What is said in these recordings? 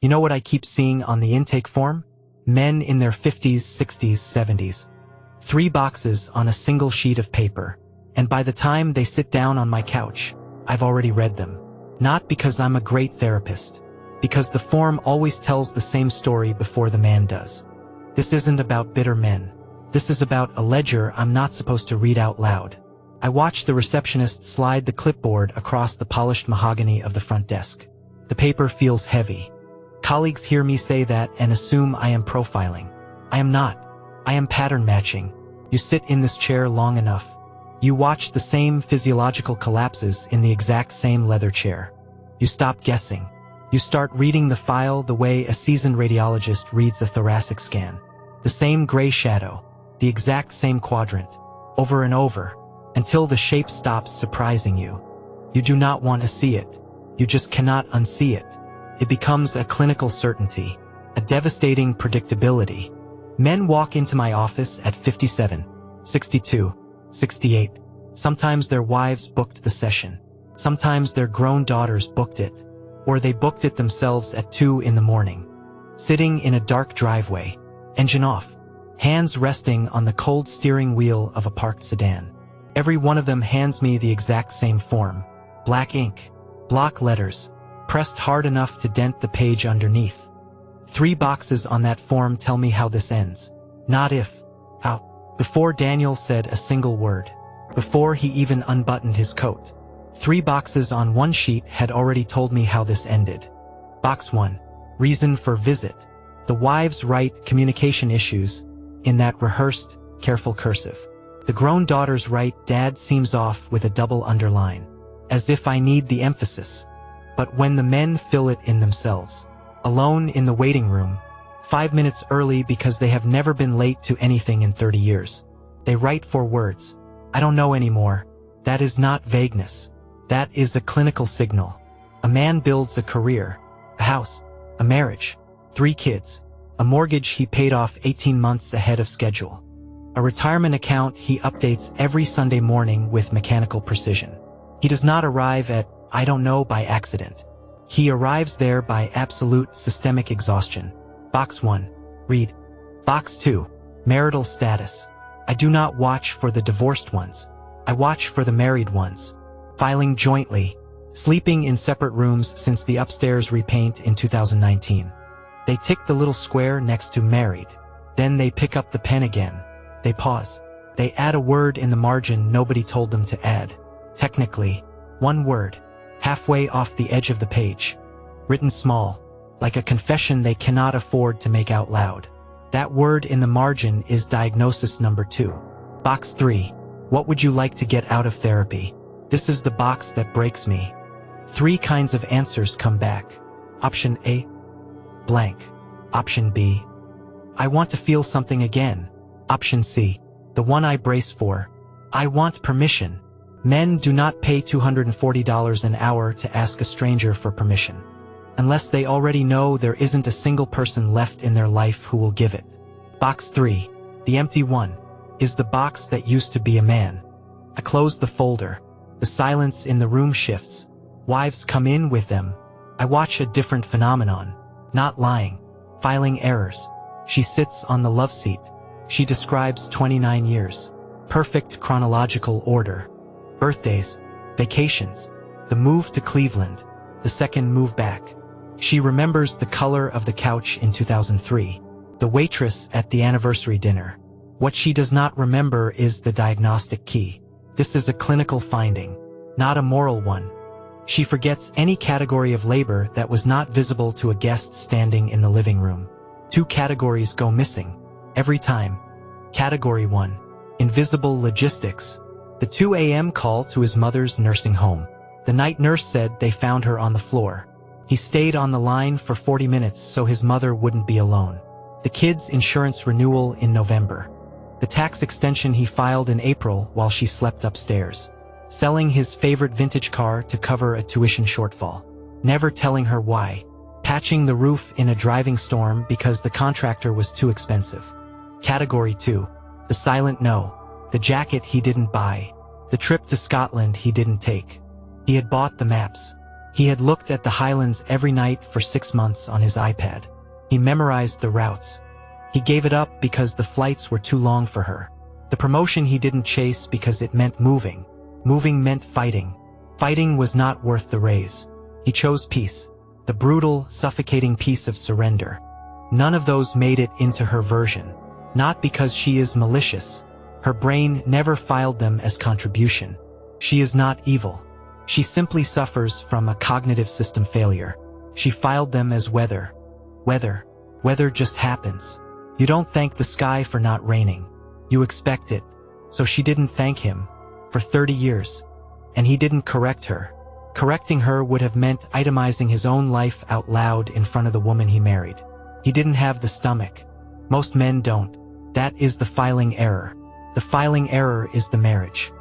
You know what I keep seeing on the intake form? Men in their 50s, 60s, 70s. 3 boxes on a single sheet of paper. And by the time they sit down on my couch, I've already read them. Not because I'm a great therapist. Because the form always tells the same story before the man does. This isn't about bitter men. This is about a ledger I'm not supposed to read out loud. I watch the receptionist slide the clipboard across the polished mahogany of the front desk. The paper feels heavy. Colleagues hear me say that and assume I am profiling. I am not. I am pattern matching. You sit in this chair long enough. You watch the same physiological collapses in the exact same leather chair. You stop guessing. You start reading the file the way a seasoned radiologist reads a thoracic scan. The same gray shadow, the exact same quadrant, over and over, until the shape stops surprising you. You do not want to see it. You just cannot unsee it. It becomes a clinical certainty, a devastating predictability. Men walk into my office at 57, 62, 68. Sometimes their wives booked the session. Sometimes their grown daughters booked it. Or they booked it themselves at 2 in the morning. Sitting in a dark driveway, engine off, hands resting on the cold steering wheel of a parked sedan. Every one of them hands me the exact same form. Black ink, block letters, pressed hard enough to dent the page underneath. 3 boxes on that form tell me how this ends. Not if, how. Before Daniel said a single word. Before he even unbuttoned his coat. 3 boxes on one sheet had already told me how this ended. Box 1. Reason for visit. The wives write communication issues in that rehearsed, careful cursive. The grown daughters write Dad seems off with a double underline. As if I need the emphasis. But when the men fill it in themselves. Alone in the waiting room. 5 minutes early because they have never been late to anything in 30 years. They write 4 words. I don't know anymore. That is not vagueness. That is a clinical signal. A man builds a career, a house, a marriage, 3 kids, a mortgage he paid off 18 months ahead of schedule, a retirement account he updates every Sunday morning with mechanical precision. He does not arrive at, I don't know, by accident. He arrives there by absolute systemic exhaustion. Box 1. Read. Box 2. Marital status. I do not watch for the divorced ones. I watch for the married ones. Filing jointly, sleeping in separate rooms since the upstairs repaint in 2019. They tick the little square next to married. Then they pick up the pen again. They pause. They add a word in the margin nobody told them to add. Technically, 1 word, halfway off the edge of the page. Written small, like a confession they cannot afford to make out loud. That word in the margin is diagnosis number 2. Box 3. What would you like to get out of therapy? This is the box that breaks me. 3 kinds of answers come back. Option A. Blank. Option B. I want to feel something again. Option C. The one I brace for. I want permission. Men do not pay $240 an hour to ask a stranger for permission. Unless they already know there isn't a single person left in their life who will give it. Box 3. The empty one. Is the box that used to be a man. I close the folder. The silence in the room shifts. Wives come in with them. I watch a different phenomenon. Not lying. Filing errors. She sits on the love seat. She describes 29 years. Perfect chronological order. Birthdays. Vacations. The move to Cleveland. The second move back. She remembers the color of the couch in 2003. The waitress at the anniversary dinner. What she does not remember is the diagnostic key. This is a clinical finding, not a moral one. She forgets any category of labor that was not visible to a guest standing in the living room. 2 categories go missing. Every time. Category 1. Invisible logistics. The 2 a.m. call to his mother's nursing home. The night nurse said they found her on the floor. He stayed on the line for 40 minutes so his mother wouldn't be alone. The kids' insurance renewal in November. The tax extension he filed in April while she slept upstairs. Selling his favorite vintage car to cover a tuition shortfall. Never telling her why. Patching the roof in a driving storm because the contractor was too expensive. Category 2. The silent no. The jacket he didn't buy. The trip to Scotland he didn't take. He had bought the maps. He had looked at the Highlands every night for 6 months on his iPad. He memorized the routes. He gave it up because the flights were too long for her. The promotion he didn't chase because it meant moving. Moving meant fighting. Fighting was not worth the raise. He chose peace. The brutal, suffocating peace of surrender. None of those made it into her version. Not because she is malicious. Her brain never filed them as contribution. She is not evil. She simply suffers from a cognitive system failure. She filed them as weather. Weather. Weather just happens. You don't thank the sky for not raining. You expect it. So she didn't thank him. For 30 years. And he didn't correct her. Correcting her would have meant itemizing his own life out loud in front of the woman he married. He didn't have the stomach. Most men don't. That is the filing error. The filing error is the marriage.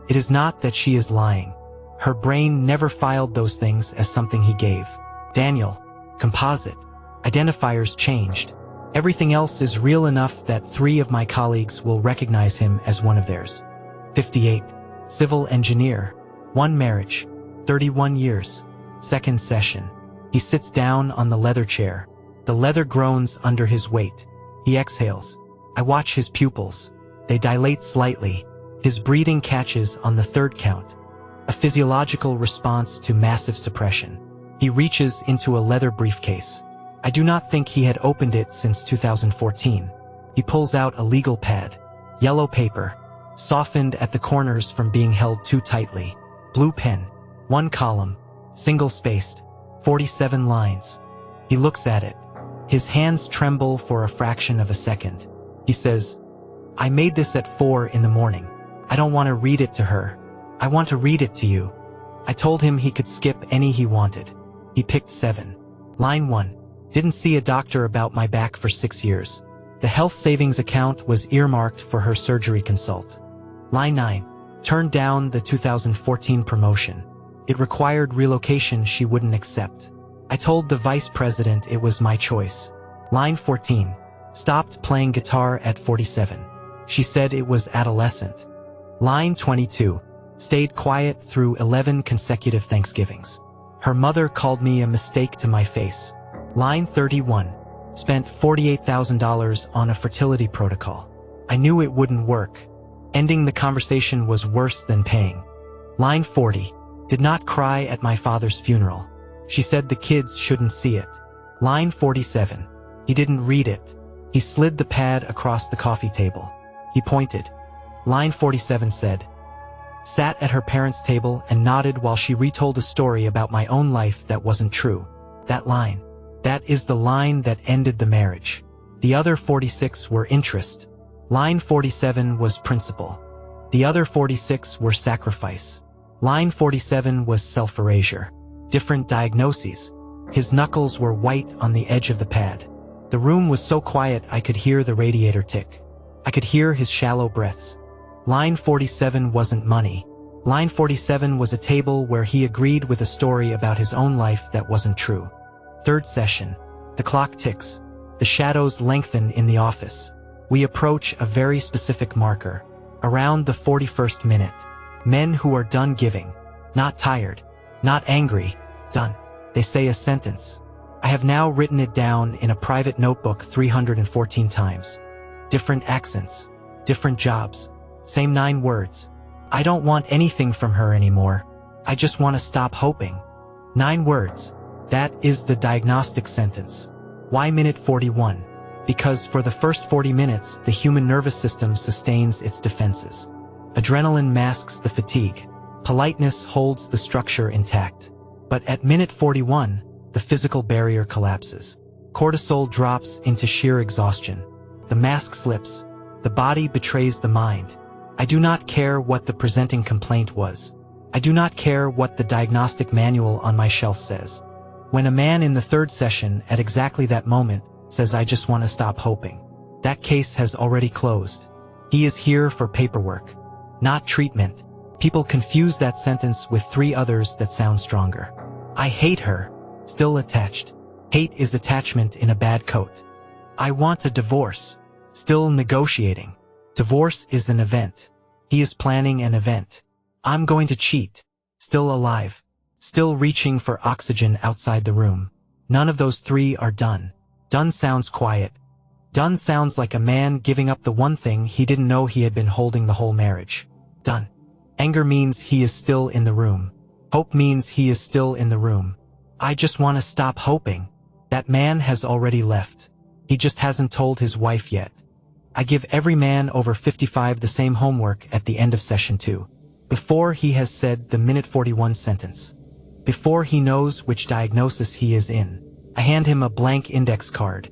It is not that she is lying. Her brain never filed those things as something he gave. Daniel. Composite. Identifiers changed. Everything else is real enough that 3 of my colleagues will recognize him as one of theirs. 58. Civil engineer. 1 marriage. 31 years. 2nd session. He sits down on the leather chair. The leather groans under his weight. He exhales. I watch his pupils. They dilate slightly. His breathing catches on the 3rd count. A physiological response to massive suppression. He reaches into a leather briefcase. I do not think he had opened it since 2014. He pulls out a legal pad. Yellow paper. Softened at the corners from being held too tightly. Blue pen. 1 column. Single-spaced. 47 lines. He looks at it. His hands tremble for a fraction of a second. He says, I made this at 4 in the morning. I don't want to read it to her. I want to read it to you. I told him he could skip any he wanted. He picked 7. Line 1. Didn't see a doctor about my back for 6 years. The health savings account was earmarked for her surgery consult. Line 9. Turned down the 2014 promotion. It required relocation she wouldn't accept. I told the vice president it was my choice. Line 14. Stopped playing guitar at 47. She said it was adolescent. Line 22. Stayed quiet through 11 consecutive Thanksgivings. Her mother called me a mistake to my face. Line 31. Spent $48,000 on a fertility protocol. I knew it wouldn't work. Ending the conversation was worse than paying. Line 40. Did not cry at my father's funeral. She said the kids shouldn't see it. Line 47. He didn't read it. He slid the pad across the coffee table. He pointed. Line 47 said, sat at her parents' table and nodded while she retold a story about my own life that wasn't true. That line. That is the line that ended the marriage. The other 46 were interest. Line 47 was principle. The other 46 were sacrifice. Line 47 was self-erasure. Different diagnoses. His knuckles were white on the edge of the pad. The room was so quiet I could hear the radiator tick. I could hear his shallow breaths. Line 47 wasn't money. Line 47 was a table where he agreed with a story about his own life that wasn't true. 3rd session. The clock ticks. The shadows lengthen in the office. We approach a very specific marker. Around the 41st minute. Men who are done giving. Not tired. Not angry. Done. They say a sentence. I have now written it down in a private notebook 314 times. Different accents. Different jobs. Same 9 words. I don't want anything from her anymore. I just want to stop hoping. 9 words. That is the diagnostic sentence. Why minute 41? Because for the first 40 minutes, the human nervous system sustains its defenses. Adrenaline masks the fatigue. Politeness holds the structure intact. But at minute 41, the physical barrier collapses. Cortisol drops into sheer exhaustion. The mask slips. The body betrays the mind. I do not care what the presenting complaint was. I do not care what the diagnostic manual on my shelf says. When a man in the 3rd session at exactly that moment says I just want to stop hoping, that case has already closed. He is here for paperwork, not treatment. People confuse that sentence with 3 others that sound stronger. I hate her, still attached. Hate is attachment in a bad coat. I want a divorce, still negotiating. Divorce is an event. He is planning an event. I'm going to cheat, still alive. still reaching for oxygen outside the room. None of those three are done. Done sounds quiet. Done sounds like a man giving up the one thing he didn't know he had been holding the whole marriage. Done. Anger means he is still in the room. Hope means he is still in the room. I just want to stop hoping. That man has already left. He just hasn't told his wife yet. I give every man over 55 the same homework at the end of session 2. Before he has said the minute 41 sentence. Before he knows which diagnosis he is in. I hand him a blank index card.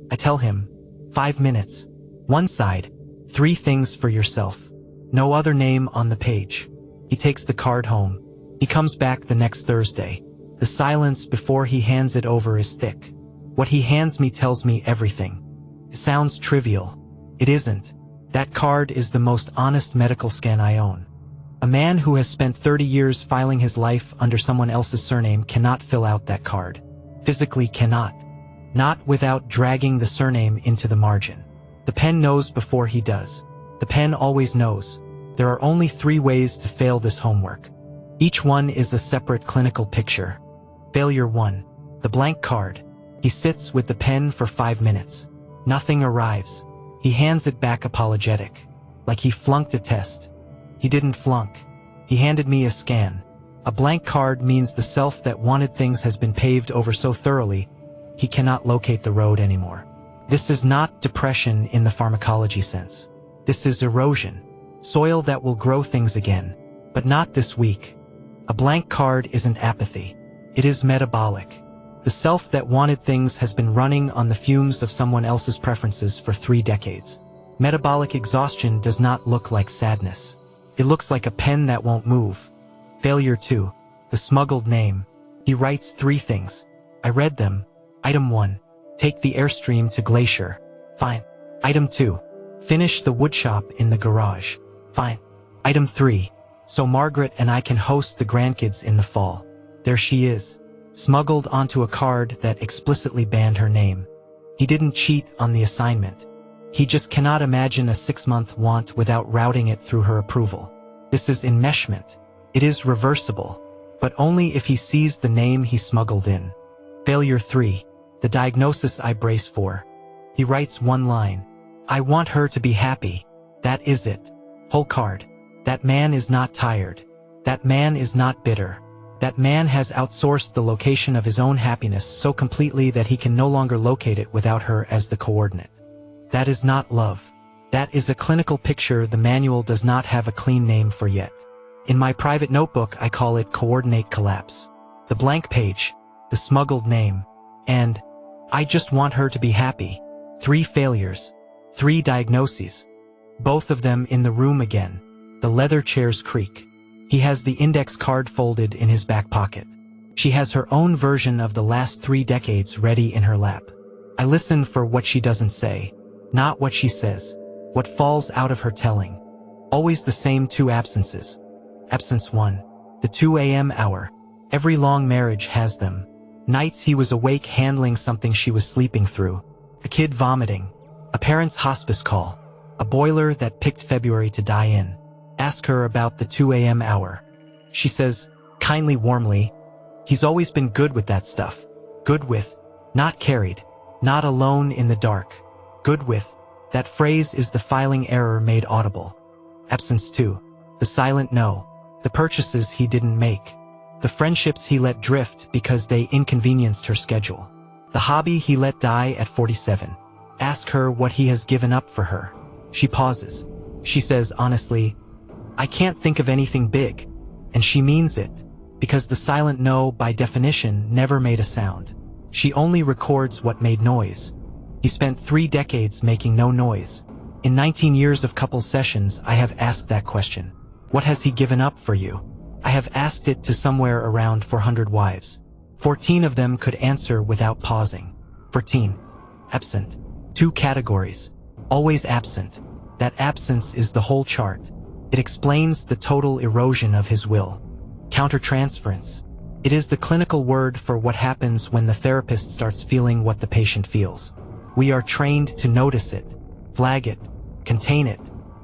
I tell him, 5 minutes. One side, 3 things for yourself. No other name on the page. He takes the card home. He comes back the next Thursday. The silence before he hands it over is thick. What he hands me tells me everything. It sounds trivial. It isn't. That card is the most honest medical scan I own. A man who has spent 30 years filing his life under someone else's surname cannot fill out that card. Physically cannot. Not without dragging the surname into the margin. The pen knows before he does. The pen always knows. There are only 3 ways to fail this homework. Each one is a separate clinical picture. Failure 1. The blank card. He sits with the pen for 5 minutes. Nothing arrives. He hands it back apologetic. Like he flunked a test. He didn't flunk. He handed me a scan. A blank card means the self that wanted things has been paved over so thoroughly, he cannot locate the road anymore. This is not depression in the pharmacology sense. This is erosion. Soil that will grow things again. But not this week. A blank card isn't apathy. It is metabolic. The self that wanted things has been running on the fumes of someone else's preferences for 3 decades. Metabolic exhaustion does not look like sadness. It looks like a pen that won't move. Failure 2. The smuggled name. He writes 3 things. I read them. Item 1. Take the Airstream to Glacier. Fine. Item 2. Finish the woodshop in the garage. Fine. Item 3. So Margaret and I can host the grandkids in the fall. There she is. Smuggled onto a card that explicitly banned her name. He didn't cheat on the assignment. He just cannot imagine a 6-month want without routing it through her approval. This is enmeshment. It is reversible, but only if he sees the name he smuggled in. Failure 3. The diagnosis I brace for. He writes 1 line. I want her to be happy. That is it. Whole card. That man is not tired. That man is not bitter. That man has outsourced the location of his own happiness so completely that he can no longer locate it without her as the coordinate. That is not love. That is a clinical picture the manual does not have a clean name for yet. In my private notebook, I call it coordinate collapse. The blank page, the smuggled name, and I just want her to be happy. 3 failures, 3 diagnoses. Both of them in the room again. The leather chairs creak. He has the index card folded in his back pocket. She has her own version of the last 3 decades ready in her lap. I listen for what she doesn't say, not what she says, what falls out of her telling. Always the same 2 absences. Absence 1. The 2 a.m. hour. Every long marriage has them. Nights he was awake handling something she was sleeping through. A kid vomiting. A parent's hospice call. A boiler that picked February to die in. Ask her about the 2 a.m. hour. She says, kindly warmly, he's always been good with that stuff. Good with, not carried, not alone in the dark. Good with, that phrase is the filing error made audible. Absence 2. The silent no. The purchases he didn't make. The friendships he let drift because they inconvenienced her schedule. The hobby he let die at 47. Ask her what he has given up for her. She pauses. She says honestly, I can't think of anything big. And she means it, because the silent no by definition never made a sound. She only records what made noise. He spent 3 decades making no noise. In 19 years of couple sessions, I have asked that question. What has he given up for you? I have asked it to somewhere around 400 wives. 14 of them could answer without pausing. 14. Absent. 2 categories. Always absent. That absence is the whole chart. It explains the total erosion of his will. Countertransference. It is the clinical word for what happens when the therapist starts feeling what the patient feels. We are trained to notice it, flag it, contain it.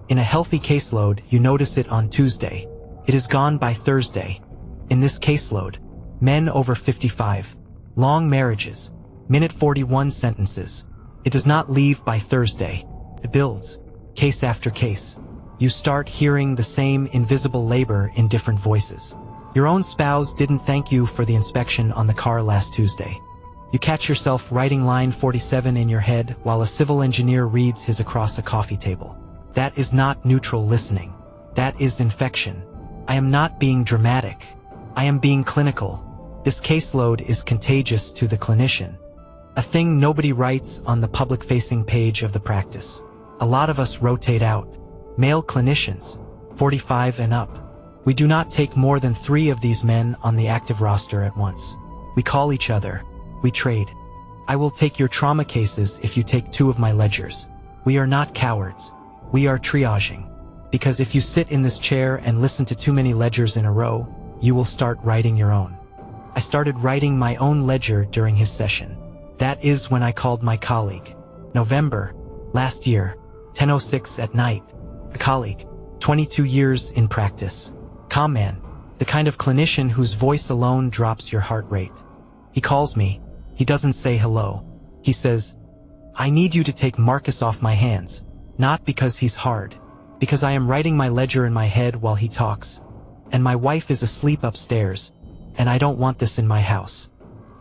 In a healthy caseload, you notice it on Tuesday. It is gone by Thursday. In this caseload, Men over 55. Long marriages. Minute 41 sentences. It does not leave by Thursday. It builds. Case after case. You start hearing the same invisible labor in different voices. Your own spouse didn't thank you for the inspection on the car last Tuesday. You catch yourself writing line 47 in your head while a civil engineer reads his across a coffee table. That is not neutral listening. That is infection. I am not being dramatic. I am being clinical. This caseload is contagious to the clinician. A thing nobody writes on the public-facing page of the practice. A lot of us rotate out. Male clinicians, 45 and up. We do not take more than 3 of these men on the active roster at once. We call each other. We trade. I will take your trauma cases if you take 2 of my ledgers. We are not cowards. We are triaging. Because if you sit in this chair and listen to too many ledgers in a row, you will start writing your own. I started writing my own ledger during his session. That is when I called my colleague. November, last year, 10:06 at night. A colleague, 22 years in practice. Calm man, the kind of clinician whose voice alone drops your heart rate. He calls me. He doesn't say hello. He says, I need you to take Marcus off my hands. Not because he's hard. Because I am writing my ledger in my head while he talks. And my wife is asleep upstairs. And I don't want this in my house.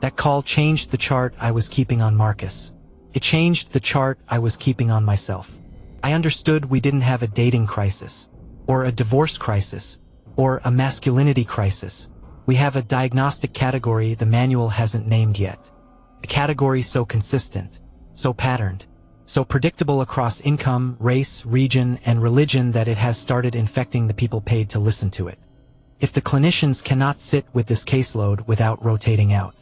That call changed the chart I was keeping on Marcus. It changed the chart I was keeping on myself. I understood we didn't have a dating crisis. Or a divorce crisis. Or a masculinity crisis. We have a diagnostic category the manual hasn't named yet. A category so consistent, so patterned, so predictable across income, race, region, and religion that it has started infecting the people paid to listen to it. If the clinicians cannot sit with this caseload without rotating out,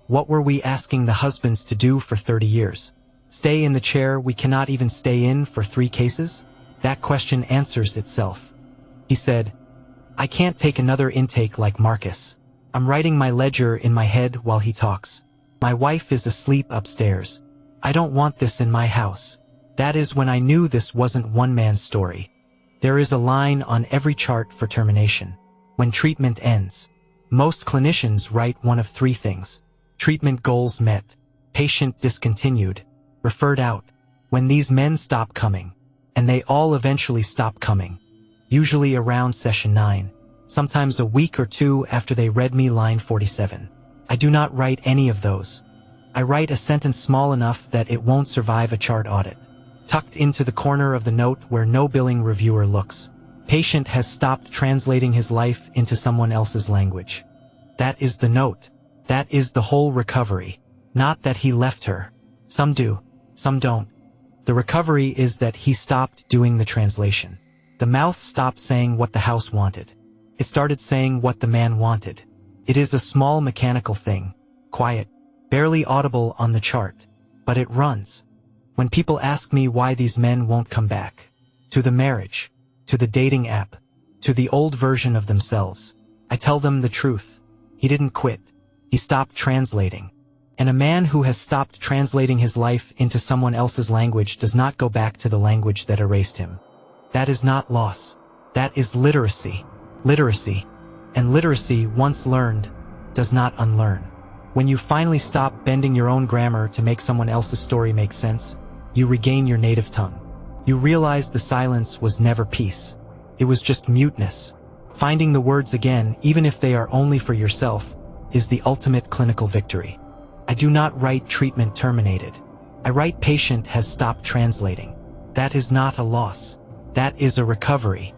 what were we asking the husbands to do for 30 years? Stay in the chair we cannot even stay in for 3 cases? That question answers itself. He said, I can't take another intake like Marcus. I'm writing my ledger in my head while he talks. My wife is asleep upstairs. I don't want this in my house. That is when I knew this wasn't one man's story. There is a line on every chart for termination. When treatment ends. Most clinicians write one of 3 things. Treatment goals met. Patient discontinued. Referred out. When these men stop coming. And they all eventually stop coming. Usually around session 9. Sometimes a week or 2 after they read me line 47. I do not write any of those. I write a sentence small enough that it won't survive a chart audit. Tucked into the corner of the note where no billing reviewer looks. Patient has stopped translating his life into someone else's language. That is the note. That is the whole recovery. Not that he left her. Some do, some don't. The recovery is that he stopped doing the translation. The mouth stopped saying what the house wanted. It started saying what the man wanted. It is a small mechanical thing. Quiet. Barely audible on the chart. But it runs. When people ask me why these men won't come back. To the marriage. To the dating app. To the old version of themselves. I tell them the truth. He didn't quit. He stopped translating. And a man who has stopped translating his life into someone else's language does not go back to the language that erased him. That is not loss. That is literacy. Literacy. And literacy, once learned, does not unlearn. When you finally stop bending your own grammar to make someone else's story make sense, you regain your native tongue. You realize the silence was never peace. It was just muteness. Finding the words again, even if they are only for yourself, is the ultimate clinical victory. I do not write treatment terminated. I write patient has stopped translating. That is not a loss. That is a recovery.